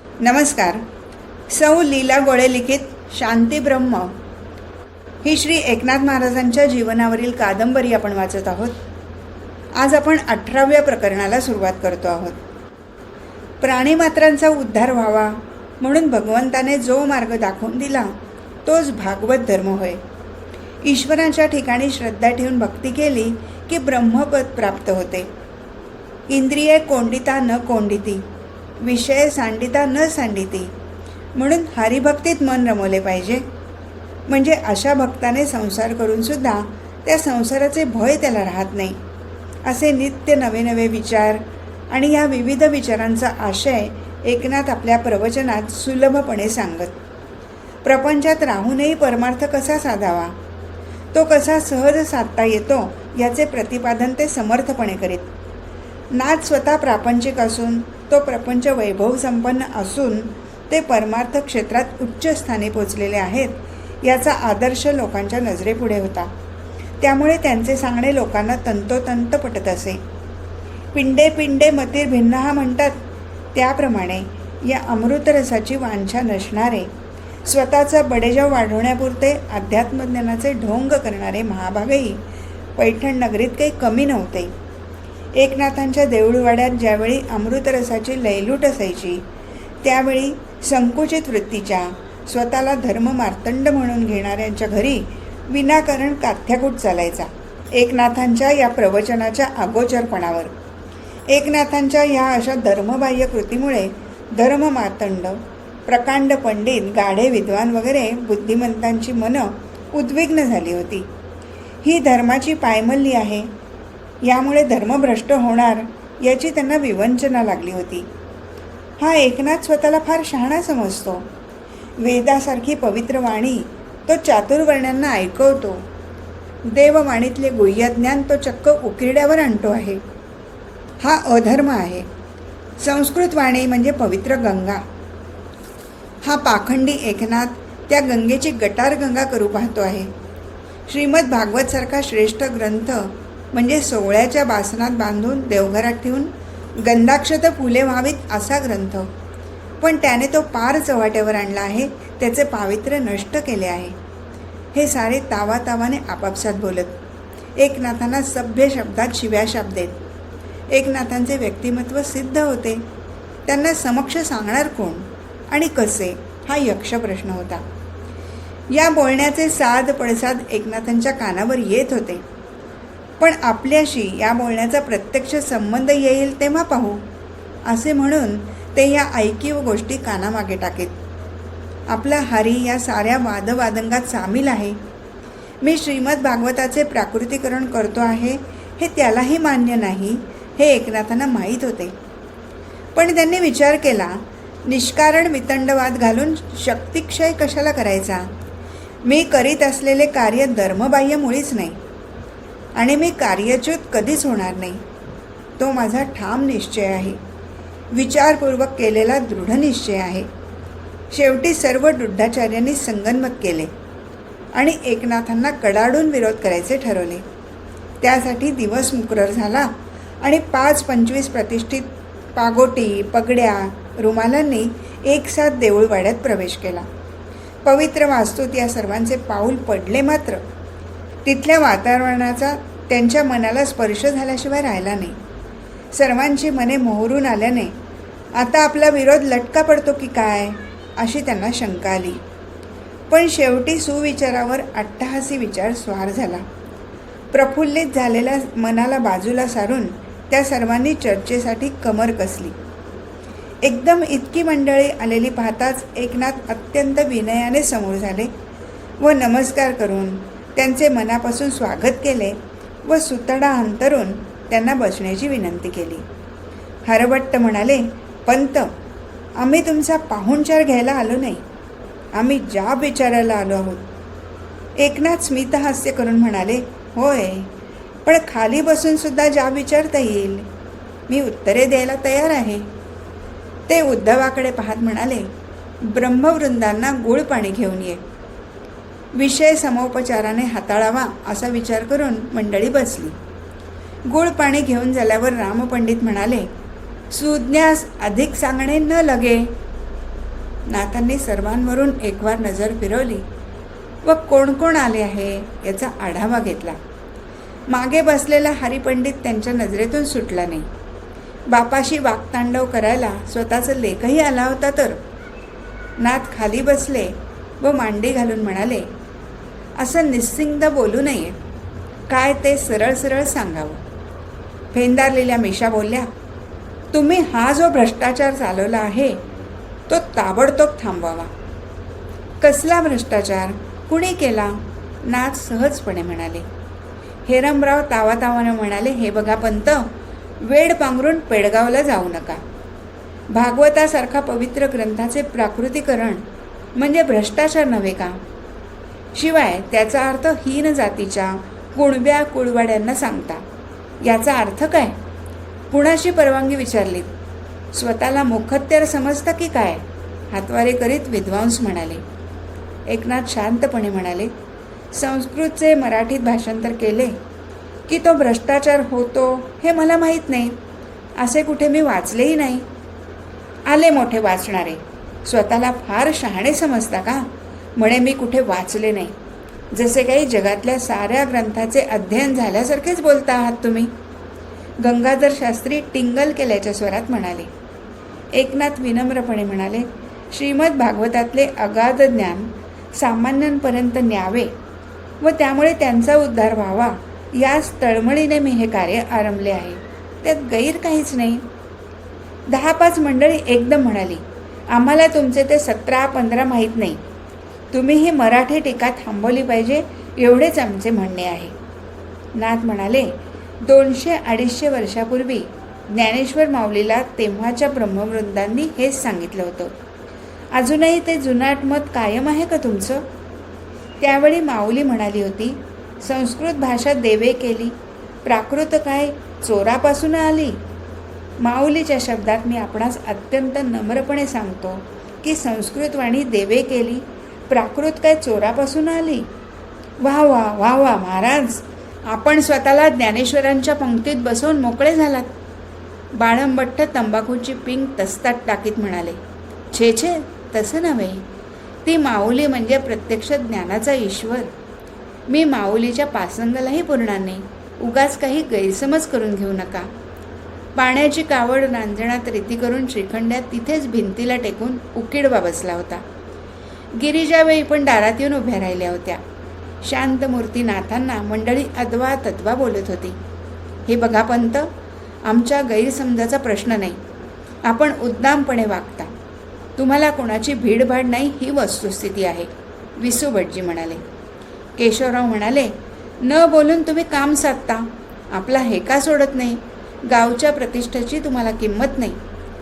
नमस्कार. सौ लीला गोळे लिखित शांती ब्रह्म ही श्री एकनाथ महाराजांच्या जीवनावरील कादंबरी आपण वाचत आहोत. आज आपण 18व्या प्रकरणाला सुरुवात करतो आहोत. प्राणीमात्रांचा उद्धार व्हावा म्हणून भगवंताने जो मार्ग दाखवून दिला तोच भागवत धर्म होय. ईश्वराच्या ठिकाणी श्रद्धा ठेवून भक्ती केली की ब्रह्मपद प्राप्त होते. इंद्रिये कोंडिता न कोंडिती, विषय सांडिता न सांडिती, म्हणून हरिभक्तीत मन रमवले पाहिजे. म्हणजे अशा भक्ताने संसार करूनसुद्धा त्या संसाराचे भय त्याला राहत नाही. असे नित्य नवे नवे विचार आणि या विविध विचारांचा आशय एकनाथ आपल्या प्रवचनात सुलभपणे सांगत. प्रपंचात राहूनही परमार्थ कसा साधावा, तो कसा सहज साधता येतो याचे प्रतिपादन ते समर्थपणे करीत. नाथ स्वतः प्रापंचिक असून तो प्रपंच वैभव संपन्न असून ते परमार्थ क्षेत्रात उच्च स्थानी पोचलेले आहेत याचा आदर्श लोकांच्या नजरेपुढे होता. त्यामुळे त्यांचे सांगणे लोकांना तंतोतंत पटत असे. पिंडे पिंडे मतीर भिन्न हा म्हणतात त्याप्रमाणे या अमृतरसाची वांछा नसणारे, स्वतःचा बडेजाव वाढवण्यापुरते अध्यात्मज्ञानाचे ढोंग करणारे महाभागही पैठण नगरीत काही कमी नव्हते. एकनाथांच्या देऊळवाड्यात ज्यावेळी अमृतरसाची लयलूट असायची त्यावेळी संकुचित वृत्तीच्या, स्वतःला धर्म मार्तंड म्हणून घेणाऱ्यांच्या घरी विनाकारण काथ्याकूट चालायचा. एकनाथांच्या या प्रवचनाच्या अगोचरपणावर, एकनाथांच्या ह्या अशा धर्मबाह्य कृतीमुळे धर्ममार्तंड, प्रकांड पंडित, गाढे विद्वान वगैरे बुद्धिमंतांची मनं उद्विग्न झाली होती. ही धर्माची पायमल्ली आहे, यामुळे धर्मभ्रष्ट होणार याची त्यांना विवंचना लागली होती. हा एकनाथ स्वतःला फार शहाणा समजतो. वेदासारखी पवित्र वाणी तो चातुर्वर्ण्यांना ऐकवतो. देववाणीतले गुह्यज्ञान तो चक्क उकिरड्यावर आणतो आहे. हा अधर्म आहे. संस्कृत वाणी म्हणजे पवित्र गंगा. हा पाखंडी एकनाथ त्या गंगेची गटार गंगा करू पाहतो आहे. श्रीमद भागवतसारखा श्रेष्ठ ग्रंथ म्हणजे सोहळ्याच्या बासनात बांधून देवघरात ठेवून गंधाक्षत फुले व्हावीत असा ग्रंथ, पण त्याने तो पार चव्हाट्यावर आणला आहे. त्याचे पावित्र्य नष्ट केले आहे. हे सारे तावातावाने आपापसात बोलत एकनाथांना सभ्य शब्दात शिव्याशाप देत. एकनाथांचे व्यक्तिमत्व सिद्ध होते. त्यांना समक्ष सांगणार कोण आणि कसे, हा यक्ष प्रश्न होता. या बोलण्याचे साध पडसाद एकनाथांच्या कानावर येत होते. पण आपल्याशी या बोलण्याचा प्रत्यक्ष संबंध येईल तेव्हा पाहू असे म्हणून ते या ऐकीव गोष्टी कानामागे टाकीत. आपला हरी या साऱ्या वादवादंगात सामील आहे. मी श्रीमद भागवताचे प्राकृतिकरण करतो आहे हे त्यालाही मान्य नाही हे एकनाथांना माहीत होते. पण त्यांनी विचार केला, निष्कारण वितंडवाद घालून शक्तिक्षय कशाला करायचा. मी करीत असलेले कार्य धर्मबाह्य मुळीच नाही आणि मी कार्यच्युत कधीच होणार नाही. तो माझा ठाम निश्चय आहे, विचारपूर्वक केलेला दृढ निश्चय आहे. शेवटी सर्व दुड्डाचार्यांनी संगनमत केले आणि एकनाथांना कडाडून विरोध करायचे ठरवले. त्यासाठी दिवस मुकरर झाला आणि 5-25 प्रतिष्ठित पागोटी, पगड्या, रुमालांनी एकसाथ देऊळवाड्यात प्रवेश केला. पवित्र वास्तूत या सर्वांचे पाऊल पडले, मात्र तिथल्या वातावरणाचा त्यांच्या मनाला स्पर्श झाल्याशिवाय राहिला नाही. सर्वांची मने मोहरून आल्याने आता आपला विरोध लटका पडतो की काय अशी त्यांना शंका आली. पण शेवटी सुविचारावर अट्टहासी विचार स्वार झाला. प्रफुल्लित झालेल्या मनाला बाजूला सारून त्या सर्वांनी चर्चेसाठी कमर कसली. एकदम इतकी मंडळी आलेली पाहताच एकनाथ अत्यंत विनयाने समोर झाले व नमस्कार करून त्यांचे मनापासून स्वागत केले व सुतडा अंतरून त्यांना बसण्याची विनंती केली. हरभट्ट म्हणाले, पंत, आम्ही तुमचा पाहुणचार घ्यायला आलो नाही, आम्ही जाब विचारायला आलो आहोत. एकनाथ स्मितहास्य करून म्हणाले, होय, पण खाली बसूनसुद्धा जाब विचारता येईल. मी उत्तरे द्यायला तयार आहे. ते उद्धवाकडे पाहत म्हणाले, ब्रह्मवृंदांना गुळ पाणी घेऊन ये. विषय समोपचाराने हाताळावा असा विचार करून मंडळी बसली. गुळ पाणी घेऊन झाल्यावर रामपंडित म्हणाले, सुज्ञास अधिक सांगणे न लगे. नाथांनी सर्वांवरून एकवार नजर फिरवली व कोण कोण आले आहे याचा आढावा घेतला. मागे बसलेला हरिपंडित त्यांच्या नजरेतून सुटला नाही. बापाशी वाक्तांडव करायला स्वतःचा लेखही आला होता तर. नाथ खाली बसले व मांडी घालून म्हणाले, असं निस्सिंग बोलू नये, काय ते सरळ सरळ सांगावं. फेंदारलेल्या मिशा बोलल्या, तुम्ही हा जो भ्रष्टाचार चालवला आहे तो ताबडतोब थांबवावा. कसला भ्रष्टाचार, कुणी केला? नाथ सहजपणे म्हणाले. हेरमराव तावातावानं म्हणाले, हे बघा पंत, वेड पांघरून पेडगावला जाऊ नका. भागवतासारखा पवित्र ग्रंथाचे प्राकृतीकरण म्हणजे भ्रष्टाचार नव्हे का? शिवाय त्याचा अर्थ हीन जातीच्या कुणब्या कुळवाड्यांना सांगता. याचा अर्थ काय? कुणाशी परवानगी विचारलीत? स्वतःला मुखत्यार समजता की काय? हातवारे करीत विद्वांस म्हणाले. एकनाथ शांतपणे म्हणाले, संस्कृतचे मराठीत भाषांतर केले की तो भ्रष्टाचार होतो हे मला माहीत नाही. असे कुठे मी वाचलेही नाही. आले मोठे वाचणारे, स्वतःला फार शहाणे समजता का? म्हणे मी कुठे वाचले नाही. जसे काही जगातल्या साऱ्या ग्रंथाचे अध्ययन झाल्यासारखेच बोलता आहात तुम्ही. गंगाधर शास्त्री टिंगल केल्याच्या स्वरात म्हणाले. एकनाथ विनम्रपणे म्हणाले, श्रीमद भागवतातले अगाध ज्ञान सामान्यांपर्यंत न्यावे व त्यामुळे त्यांचा उद्धार व्हावा याच तळमळीने मी हे कार्य आरंभले आहे. त्यात गैर काहीच नाही. 10-5 मंडळी एकदम म्हणाली, आम्हाला तुमचे ते 17-15 माहीत नाही. तुम्ही ही मराठी टीका थांबवली पाहिजे एवढेच आमचे म्हणणे आहे. नाथ म्हणाले, 200-250 वर्षापूर्वी ज्ञानेश्वर माऊलीला तेव्हाच्या ब्रह्मवृंदांनी हेच सांगितलं होतं. अजूनही ते जुनाट मत कायम आहे का तुमचं? त्यावेळी माऊली म्हणाली होती, संस्कृत भाषा देवे केली, प्राकृत काय चोरापासून आली. माऊलीच्या शब्दात मी आपणास अत्यंत नम्रपणे सांगतो की संस्कृत वाणी देवे केली, प्राकृत काय चोरापासून आली. वा वा वा वा महाराज, आपण स्वतःला ज्ञानेश्वरांच्या पंक्तीत बसवून मोकळे झालात. बाळंबट्ट तंबाखूची पिंक तस्तात टाकीत म्हणाले, छे छे, तसं नव्हे. ती माऊली म्हणजे प्रत्यक्ष ज्ञानाचा ईश्वर. मी माऊलीच्या पासंगालाही पुरणार नाही. उगाच काही गैरसमज करून घेऊ नका. पाण्याची कावड रांजणात रेती करून श्रीखंड्यात तिथेच भिंतीला टेकून उकिडवा बसला होता. गिरिजाबाई पण दारात येऊन उभ्या राहिल्या होत्या. शांतमूर्ती नाथांना मंडळी अद्वा तद्वा बोलत होती. हे बघा पंत, आमच्या गैरसमजाचा प्रश्न नाही. आपण उद्दामपणे वागता. तुम्हाला कोणाची भीडभाड नाही ही वस्तुस्थिती आहे. विसू भटजी म्हणाले. केशवराव म्हणाले, न बोलून तुम्ही काम साधता. आपला हेका सोडत नाही. गावच्या प्रतिष्ठेची तुम्हाला किंमत नाही.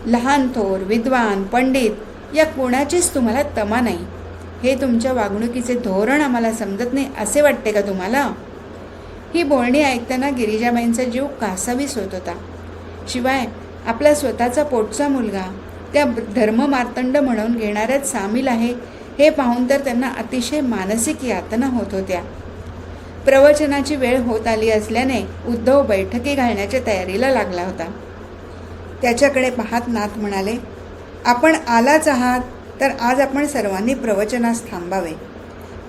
लहान थोर, विद्वान, पंडित या कोणाचीच तुम्हाला तमा नाही. हे तुमच्या वागणुकीचे धोरण आम्हाला समजत नाही असे वाटते का तुम्हाला? ही बोलणी ऐकताना गिरिजाबाईंचा जीव कासावीस होत होता. शिवाय आपला स्वतःचा पोटचा मुलगा त्या धर्ममार्तंड म्हणून घेणाऱ्यात सामील आहे हे पाहून तर त्यांना अतिशय मानसिक यातना होत होत्या. प्रवचनाची वेळ होत आली असल्याने उद्धव बैठकी घालण्याच्या तयारीला लागला होता. त्याच्याकडे पाहत नाथ म्हणाले, आपण आलाच आहात तर आज आपण सर्वांनी प्रवचनास थांबावे.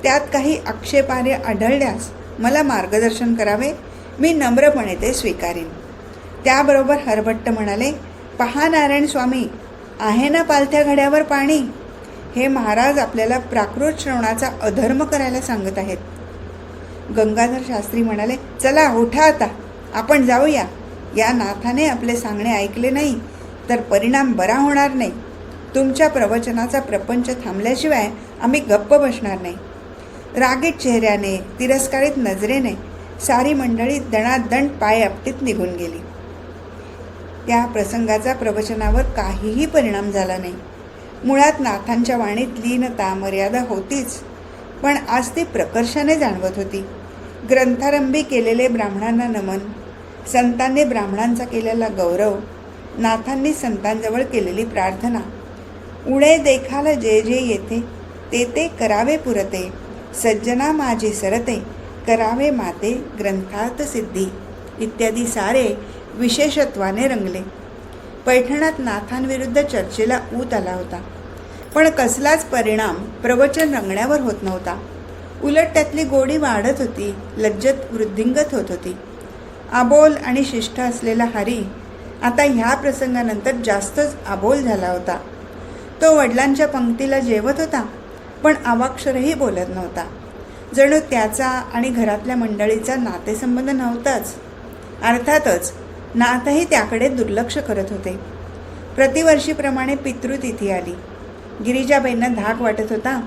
त्यात काही आक्षेपार्ह आढळल्यास मला मार्गदर्शन करावे. मी नम्रपणे ते स्वीकारीन. त्याबरोबर हरभट्ट म्हणाले, पहा नारायण स्वामी, आहे ना पालथ्या घड्यावर पाणी. हे महाराज आपल्याला प्राकृत श्रवणाचा अधर्म करायला सांगत आहेत. गंगाधर शास्त्री म्हणाले, चला उठा आता, आपण जाऊया. या नाथाने आपले सांगणे ऐकले नाही तर परिणाम बरा होणार नाही. तुमच्या प्रवचनाचा प्रपंच थांबल्याशिवाय आम्ही गप्प बसणार नाही. रागीट चेहऱ्याने, तिरस्कारित नजरेने सारी मंडळी दणादण पाय आपटीत निघून गेली. त्या प्रसंगाचा प्रवचनावर काहीही परिणाम झाला नाही. मुळात नाथांच्या वाणीत लीनता, मर्यादा होतीच, पण आज ती प्रकर्षाने जाणवत होती. ग्रंथारंभी केलेले ब्राह्मणांना नमन, संतांनी ब्राह्मणांचा केलेला गौरव, नाथांनी संतांजवळ केलेली प्रार्थना, उडे देखाल जे जे येथे ते ते करावे पुरते, सज्जना माझी सरते करावे माते ग्रंथात सिद्धी इत्यादी सारे विशेषत्वाने रंगले. पैठणात नाथांविरुद्ध चर्चेला ऊत आला होता. पण कसलाच परिणाम प्रवचन रंगण्यावर होत नव्हता. उलट त्यातली गोडी वाढत होती, लज्जत वृद्धिंगत होत होती. आबोल आणि शिष्ट असलेला हरी आता ह्या प्रसंगानंतर जास्तच आबोल झाला होता. तो वडिलांच्या पंक्तीला जेवत होता, पण अवाक्षरही बोलत नव्हता. जणू त्याचा आणि घरातल्या मंडळीचा नातेसंबंध नव्हताच. अर्थातच नाथही त्याकडे दुर्लक्ष करत होते. प्रतिवर्षीप्रमाणे पितृतिथी आली. गिरिजाबाईंना धाक वाटत होता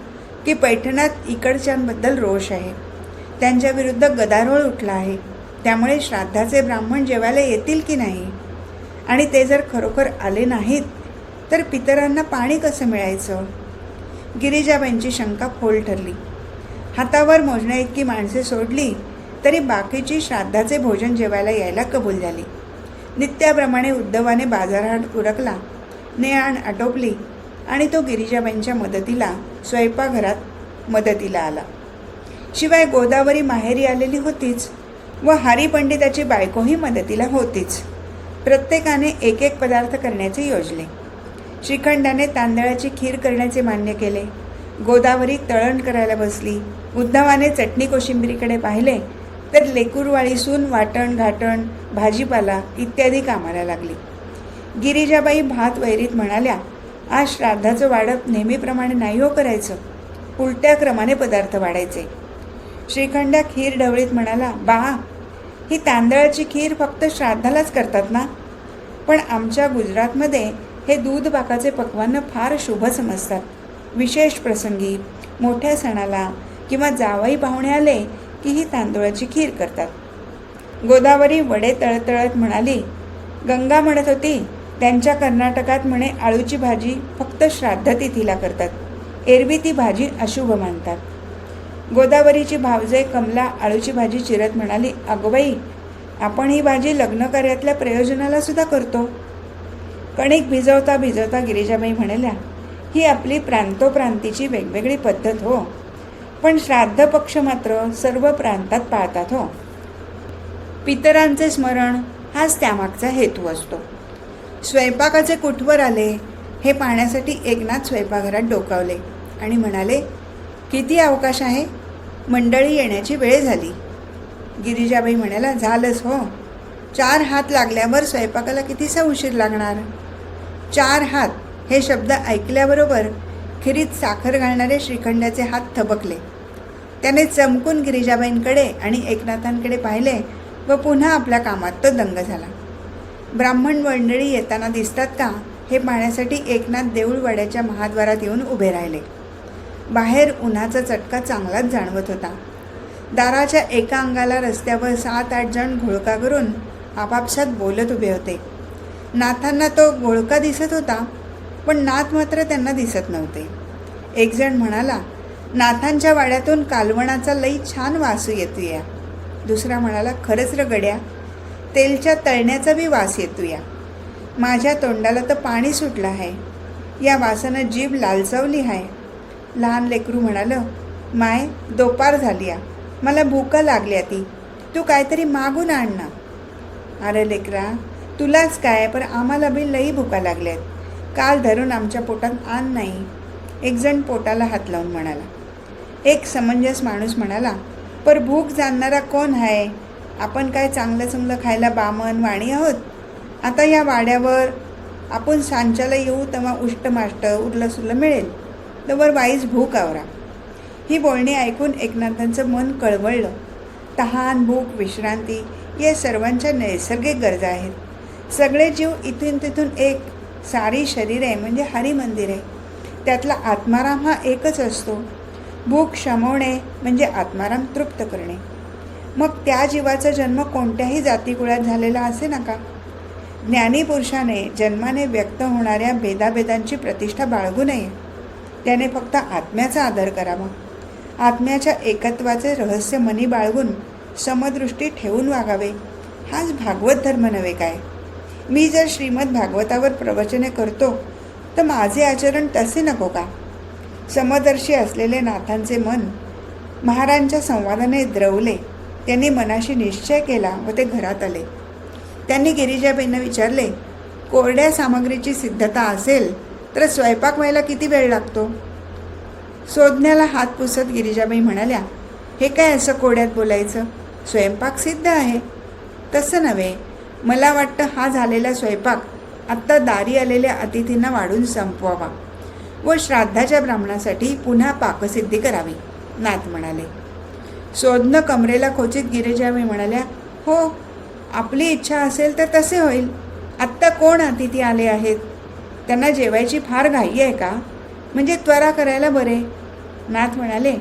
की पैठणात इकडच्यांबद्दल रोष आहे, त्यांच्या विरुद्ध गदारोळ उठला आहे. त्यामुळे श्राद्धाचे ब्राह्मण जेवायला येतील की नाही, आणि ते जर खरोखर आले नाहीत तर पितरांना पाणी कसं मिळायचं. गिरिजाबाईंची शंका फोल ठरली. हातावर मोजण्या इतकी माणसे सोडली तरी बाकीची श्राद्धाचे भोजन जेवायला यायला कबूल झाली. नित्याप्रमाणे उद्धवाने बाजारहाट उरकला, नेआण आटोपली आणि तो गिरिजाबाईंच्या मदतीला स्वयंपाकघरात मदतीला आला. शिवाय गोदावरी माहेरी आलेली होतीच व हरी पंडिताची बायकोही मदतीला होतीच. प्रत्येकाने एक एक पदार्थ करण्याचे योजले. श्रीखंडाने तांदळाची खीर करण्याचे मान्य केले. गोदावरी तळण करायला बसली. उद्धवाने चटणी कोशिंबिरीकडे पाहिले तर लेकूरवाळी सून वाटण घाटण भाजीपाला इत्यादी कामाला लागली. गिरिजाबाई भात वैरीत म्हणाल्या, आज श्राद्धाचं वाढप नेहमीप्रमाणे नाही हो करायचं, उलट्या क्रमाने पदार्थ वाढायचे. श्रीखंडा खीर ढवळीत म्हणाला, बा, ही तांदळाची खीर फक्त श्राद्धालाच करतात ना, पण आमच्या गुजरातमध्ये हे दूध पाकाचे पक्वान्न फार शुभ समजतात. विशेष प्रसंगी, मोठ्या सणाला किंवा जावई पाहुणे आले की ही तांदूळाची खीर करतात. गोदावरी वडे तळतळत म्हणाली, गंगा म्हणत होती त्यांच्या कर्नाटकात म्हणे आळूची भाजी फक्त श्राद्धतिथीला करतात, एरवी ती भाजी अशुभ मानतात. गोदावरीची भावजे कमला आळूची भाजी चिरत म्हणाली, अगोबाई, आपण ही भाजी लग्न कार्यातल्या प्रयोजनाला सुद्धा करतो. कणिक भिजवता भिजवता गिरिजाबाई म्हणाल्या, ही आपली प्रांतोप्रांतीची वेगवेगळी पद्धत हो, पण श्राद्ध पक्ष मात्र सर्व प्रांतात पाळतात हो. पितरांचे स्मरण हाच त्यामागचा हेतू असतो. स्वयंपाकाचे कुठवर आले हे पाहण्यासाठी एकनाथ स्वयंपाकघरात डोकावले आणि म्हणाले, किती अवकाश आहे, मंडळी येण्याची वेळ झाली. गिरिजाबाई म्हणाला, झालंच हो, 4 हात लागल्यावर स्वयंपाकाला कितीसा उशीर लागणार. 4 हात हे शब्द ऐकल्याबरोबर खिरीत साखर घालणारे श्रीखंडाचे हात थबकले. त्याने चमकून गिरिजाबाईंकडे आणि एकनाथांकडे पाहिले व पुन्हा आपल्या कामात तो दंग झाला. ब्राह्मण मंडळी येताना दिसतात का हे पाहण्यासाठी एकनाथ देऊळवाड्याच्या महाद्वारात येऊन उभे राहिले. बाहेर उन्हाचा चटका चांगलाच जाणवत होता. दाराच्या एका अंगाला रस्त्यावर 7-8 जण घोळका करून आपापसात बोलत उभे होते. नाथांना तो घोळका दिसत होता, पण नाथ मात्र त्यांना दिसत नव्हते. एक जण म्हणाला, नाथांच्या वाड्यातून कालवणाचा लई छान वास येतोया. दुसरा म्हणाला, खरंच र गड्या, तेलच्या तळण्याचा बी वास येतोया. माझ्या तोंडाला तर पाणी सुटलं आहे, या वासानं जीभ लालचावली आहे. लहान लेकरू म्हणालं, माय, दोपार झाली या, मला भूका लागल्या ती, तू काहीतरी मागून आण ना. अरे लेकरा, तुलाच काय, पण आम्हाला बी लई भूका लागल्यात, काल धरून आमच्या पोटात आण नाही. एक जण पोटाला हात लावून म्हणाला. एक समंजस माणूस म्हणाला, पर भूक जाणणारा कोण आहे, आपण काय चांगलं चांगलं खायला बामण वाणी आहोत. आता या वाड्यावर आपण सांच्याला येऊ तेव्हा उष्टमाष्ट उरलं सुरलं मिळेल, तर वाईच भूक आवरा. ही बोलणी ऐकून एकनाथांचं मन कळवळलं. तहान, भूक, विश्रांती या सर्वांच्या नैसर्गिक गरजा आहेत. सगळे जीव इथून तिथून एक, सारी शरीरे म्हणजे हरिमंदिर आहे. त्यातला आत्माराम हा एकच असतो. भूक शमवणे म्हणजे आत्माराम तृप्त करणे. मग त्या जीवाचा जन्म कोणत्याही जातीकुळात झालेला असे नका. ज्ञानी पुरुषाने जन्माने व्यक्त होणाऱ्या भेदाभेदांची प्रतिष्ठा बाळगू नये. त्याने फक्त आत्म्याचा आदर करावा. आत्म्याच्या एकत्वाचे रहस्य मनी बाळगून समदृष्टी ठेवून वागावे. हाच भागवत धर्म नव्हे काय. मी जर श्रीमद भागवतावर प्रवचने करतो तर माझे आचरण तसे नको का. समदर्शी असलेले नाथांचे मन महाराजांच्या संवादाने द्रवले. त्यांनी मनाशी निश्चय केला व ते घरात आले. त्यांनी गिरिजाबाईंना विचारले, कोरड्या सामग्रीची सिद्धता असेल तर स्वयंपाक व्हायला किती वेळ लागतो? सोदण्याला हात पुसत गिरिजाबाई म्हणाल्या, हे काय असं कोड्यात बोलायचं? स्वयंपाक सिद्ध आहे. तसं नव्हे, मला वाटतं हा झालेला स्वयंपाक आत्ता दारी आलेल्या अतिथींना वाढून संपवावा व श्राद्धाच्या ब्राह्मणासाठी पुन्हा पाकसिद्धी करावी, नाथ म्हणाले. सोदनं कमरेला खोचीत गिरिजाबाई म्हणाल्या, हो, आपली इच्छा असेल तर तसे होईल. आत्ता कोण अतिथी आले आहेत? त्यांना जेवायची फार घाई आहे का? म्हणजे त्वरा करायला बरे. नाथ म्हणाले,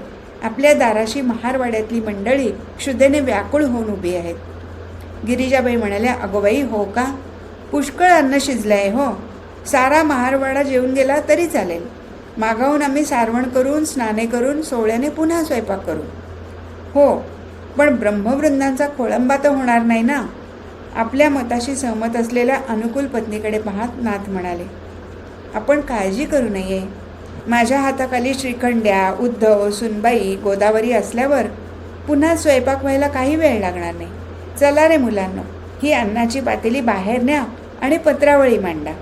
आपल्या दाराशी महारवाड्यातली मंडळी क्षुधेने व्याकुळ होऊन उभी आहेत. गिरिजाबाई म्हणाल्या, अगोबाई, हो का? पुष्कळ अन्न शिजलं आहे हो. सारा महारवाडा जेवून गेला तरी चालेल. मागाहून आम्ही सारवण करून स्नाने करून सोहळ्याने पुन्हा स्वयंपाक करू. हो, पण ब्रह्मवृंदांचा खोळंबा तर होणार नाही ना? आपल्या मताशी सहमत असलेल्या अनुकूल पत्नीकडे पाहत नाथ म्हणाले, आपण काळजी करू नये. माझ्या हाताखाली श्रीखंड्या, उद्धव, सुनबाई, गोदावरी असल्यावर पुन्हा स्वयंपाक व्हायला काही वेळ लागणार नाही. चला रे मुलांनो, ही अन्नाची पातेली बाहेर न्या आणि पत्रावळी मांडा.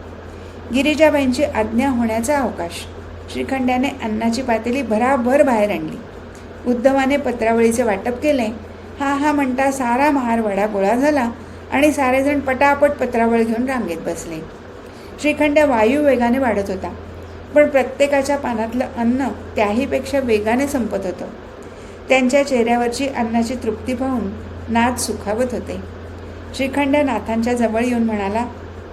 गिरिजाबाईंची आज्ञा होण्याचा अवकाश. श्रीखंड्याने अन्नाची पातेली भराभर बाहेर आणली. उद्धवाने पत्रावळीचे वाटप केले. हा हा म्हणता सारा महारवाडा गोळा झाला आणि सारेजण पटापट पत्रावळ घेऊन रांगेत बसले. श्रीखंड्या वायू वेगाने वाढत होता, पण प्रत्येकाच्या पानातलं अन्न त्याहीपेक्षा वेगाने संपत होतं. त्यांच्या चेहऱ्यावरची अन्नाची तृप्ती पाहून नाथ सुखावत होते. श्रीखंड्या नाथांच्या जवळ येऊन म्हणाला,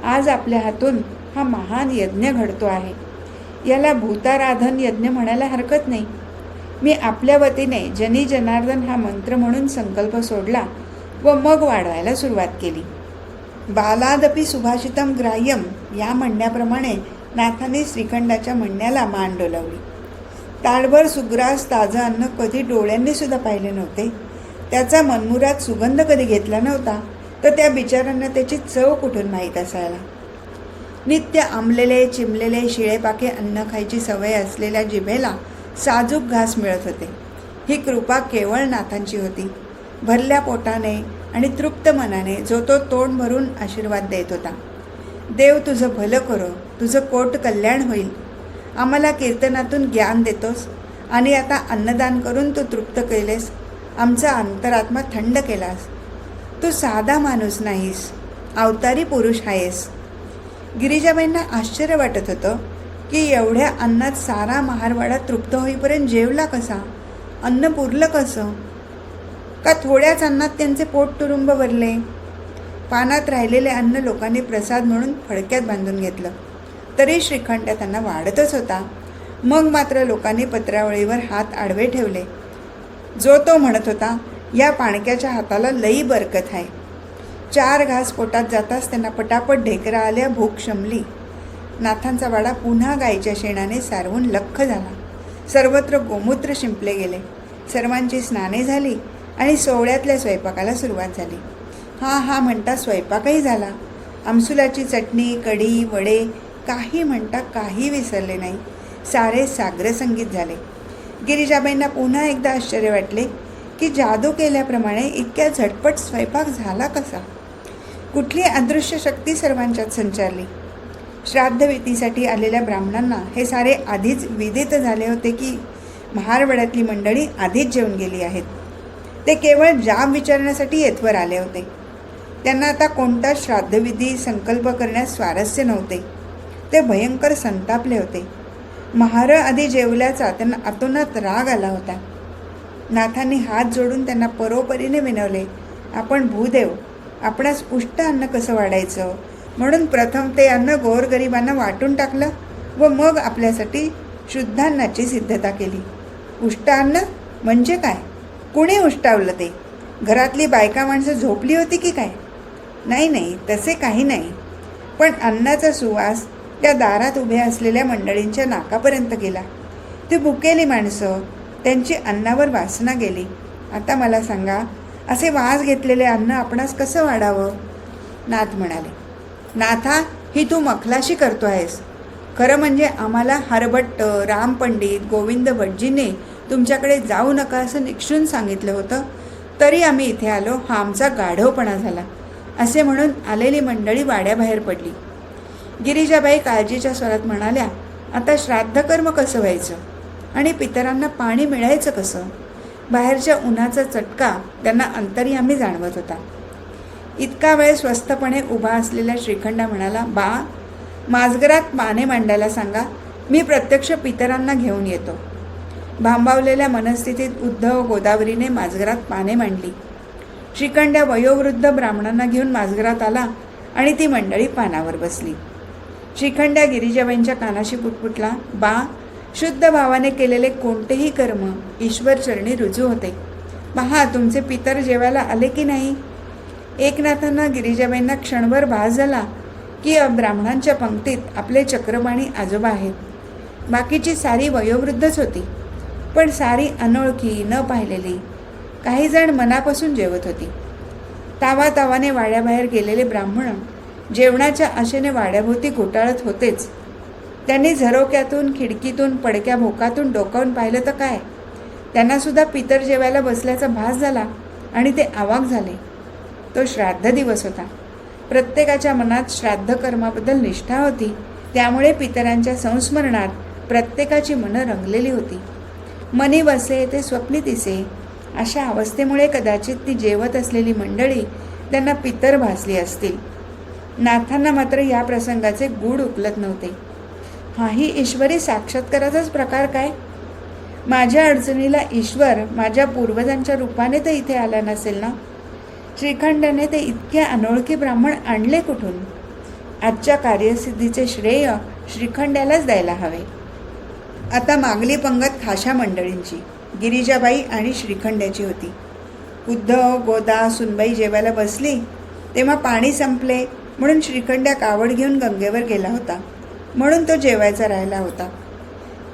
आज आपल्या हातून हा महान यज्ञ घडतो आहे. याला भूताराधन यज्ञ म्हणायला हरकत नाही. मी आपल्या वतीने जनी जनार्दन हा मंत्र म्हणून संकल्प सोडला व मग वाढवायला सुरुवात केली. बालादपि सुभाषितम ग्राह्यम या म्हणण्याप्रमाणे नाथांनी श्रीखंडाच्या म्हणण्याला मान डोलावली. ताडभर सुग्रास ताजं अन्न कधी डोळ्यांनी सुद्धा पाहिले नव्हते. त्याचा मनमुरात सुगंध कधी घेतला नव्हता, तर त्या बिचाऱ्यांना त्याची चव कुठून माहीत असायला. नित्य आंबलेले, चिमलेले, शिळेपाके अन्न खायची सवय असलेल्या जिभेला साजूक घास मिळत होते. ही कृपा केवळ नाथांची होती. भरल्या पोटाने आणि तृप्त मनाने जो तो तोंड भरून आशीर्वाद देत होता. देव तुझं भलं करो, तुझं कोट कल्याण होईल. आम्हाला कीर्तनातून ज्ञान देतोस आणि आता अन्नदान करून तू तृप्त केलेस. आमचा अंतरात्मा थंड केलास. तू साधा माणूस नाहीस, अवतारी पुरुष आहेस. गिरिजाबाईंना आश्चर्य वाटत होतं की एवढ्या अन्नात सारा महारवाडा तृप्त होईपर्यंत जेवला कसा? अन्न पुरलं कसं? का थोड्याच अन्नात त्यांचे पोट तुरुंब भरले? पानात राहिलेले अन्न लोकांनी प्रसाद म्हणून फडक्यात बांधून घेतलं, तरी श्रीखंड त्यांना वाढतच होता. मग मात्र लोकांनी पत्रावळीवर हात आडवे ठेवले. जो तो म्हणत होता, या पाणक्याच्या हाताला लई बरकत आहे. 4 घास पोटात जाताच त्यांना पटापट ढेकरा आल्या, भूक शमली. नाथांचा वाडा पुन्हा गायीच्या शेणाने सारवून लख्ख झाला. सर्वत्र गोमूत्र शिंपले गेले. सर्वांची स्नाने झाली आणि सोहळ्यातल्या स्वयंपाकाला सुरुवात झाली. हा म्हणता स्वयंपाकही झाला. आमसुलाची चटणी, कढी, वडे काही म्हणता काही विसरले नाही. सारे साग्रसंगीत झाले. गिरिजाबाईंना पुन्हा एकदा आश्चर्य वाटले की जादू केल्याप्रमाणे इतक्या झटपट स्वयंपाक झाला कसा? कुठली अदृश्य शक्ती सर्वांच्यात संचारली? श्राद्धविधीसाठी आलेल्या ब्राह्मणांना हे सारे आधीच विदित झाले होते की महारवाड्यातली मंडळी आधीच जेवून गेली आहेत. ते केवळ जाब विचारण्यासाठी येथवर आले होते. त्यांना आता कोणता श्राद्धविधी संकल्प करण्यात स्वारस्य नव्हते. ते भयंकर संतापले होते. महार आधी जेवल्याचा त्यांना अतोनात राग आला होता. नाथांनी हात जोडून त्यांना परोपरीने विनवले, आपण भूदेव, आपणास उष्ट अन्न कसं वाढायचं म्हणून प्रथम ते अन्न गोरगरिबांना वाटून टाकलं व मग आपल्यासाठी शुद्धान्नाची सिद्धता केली. उष्ट अन्न म्हणजे काय? कुणी उष्टावलं ते? घरातली बायका माणसं झोपली होती की काय? नाही, तसे काही नाही. पण अन्नाचा सुवास त्या दारात उभ्या असलेल्या मंडळींच्या नाकापर्यंत गेला. ती भुकेली माणसं, त्यांची अन्नावर वासना गेली. आता मला सांगा, असे वास घेतलेले अन्न आपणास कसं वाढावं? नाथ म्हणाले, नाथा, ही तू मखलाशी करतो आहेस. खरं म्हणजे आम्हाला हरभट्ट, रामपंडित, गोविंद भटजींनी तुमच्याकडे जाऊ नका असं निक्षून सांगितलं होतं, तरी आम्ही इथे आलो. हा आमचा गाढवपणा झाला. असे म्हणून आलेली मंडळी वाड्याबाहेर पडली. गिरिजाबाई काळजीच्या स्वरात म्हणाल्या, आता श्राद्धकर्म कसं व्हायचं आणि पितरांना पाणी मिळायचं कसं? बाहेरच्या उन्हाचा चटका त्यांना अंतर्यामी जाणवत होता. इतका वेळ स्वस्थपणे उभा असलेल्या श्रीखंडा म्हणाला, बा, माजगरात पाने मांडायला सांगा, मी प्रत्यक्ष पितरांना घेऊन येतो. भांबावलेल्या मनस्थितीत उद्धव गोदावरीने माजगरात पाने मांडली. श्रीखंड्या वयोवृद्ध ब्राह्मणांना घेऊन माजगरात आला आणि ती मंडळी पानावर बसली. श्रीखंड्या गिरिजाबाईंच्या कानाशी पुटपुटला, बा, शुद्ध भावाने केलेले कोणतेही कर्म ईश्वरचरणी रुजू होते. पहा, तुमचे पितर जेवायला आले की नाही? एकनाथांना गिरिजाबाईंना क्षणभर भास झाला की ब्राह्मणांच्या पंक्तीत आपले चक्रपाणी आजोबा आहेत. बाकीची सारी वयोवृद्धच होती, पण सारी अनोळखी, न पाहिलेली. काही जण मनापासून जेवत होती. तावातावाने वाड्याबाहेर गेलेले ब्राह्मण जेवणाच्या आशेने वाड्याभोवती घोटाळत होतेच. त्यांनी झरोक्यातून, खिडकीतून, पडक्या भोकातून डोकावून पाहिलं तर काय, त्यांनासुद्धा पितर जेवायला बसल्याचा भास झाला आणि ते अवाक झाले. तो श्राद्ध दिवस होता. प्रत्येकाच्या मनात श्राद्ध कर्माबद्दल निष्ठा होती. त्यामुळे पितरांच्या संस्मरणात प्रत्येकाची मनं रंगलेली होती. मनी बसे ते स्वप्नी दिसे, अशा अवस्थेमुळे कदाचित ती जेवत असलेली मंडळी त्यांना पितर भासली असतील. नाथांना मात्र या प्रसंगाचे गूढ उकलत नव्हते. हाही ईश्वरी साक्षात्काराचाच प्रकार काय? माझ्या अडचणीला ईश्वर माझ्या पूर्वजांच्या रूपाने तर इथे आला नसेल ना? श्रीखंडाने ते इतके अनोळखी ब्राह्मण आणले कुठून? आजच्या कार्यसिद्धीचे श्रेय श्रीखंड्यालाच द्यायला हवे. आता मागली पंगत खाशा मंडळींची, गिरिजाबाई आणि श्रीखंड्याची होती. उद्धव, गोदा, सुनबाई जेवायला बसली तेव्हा पाणी संपले म्हणून श्रीखंड्या कावड घेऊन गंगेवर गेला होता. म्हणून तो जेवायचा राहिला होता.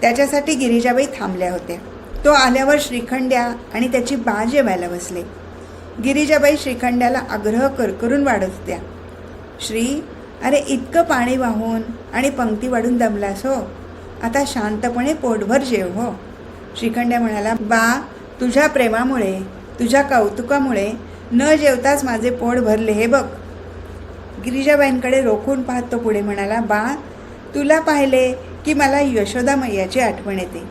त्याच्यासाठी गिरिजाबाई थांबल्या होत्या. तो आल्यावर श्रीखंड्या आणि त्याची बा जेवायला बसले. गिरिजाबाई श्रीखंड्याला आग्रह करकरून वाढत होत्या. श्री, अरे इतकं पाणी वाहून आणि पंक्ती वाढून दमलास हो, आता शांतपणे पोटभर जेव हो. श्रीखंड्या म्हणाला, बा, तुझ्या प्रेमामुळे, तुझ्या कौतुकामुळे न जेवताच माझे पोट भरले हे बघ. गिरिजाबाईंकडे रोखून पाहत तो पुढे म्हणाला, बा, तुला पाहिले की मला यशोदा मैयाची आठवण येते.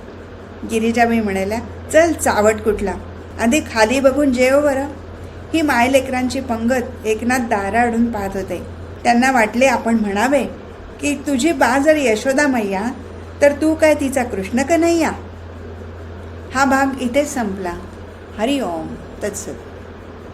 गिरिजाबाई म्हणाल्या, चल चावट कुठला, आधी खाली बघून जेव बरं. ही मायलेकरांची पंगत एकनाथ दाराआडून पाहत होते. त्यांना वाटले आपण म्हणावे की तुझी बा जर यशोदा मैया तर तू काय तिचा कृष्ण कन्हैया. हा भाग इथेच संपला. हरिओम तत्सत.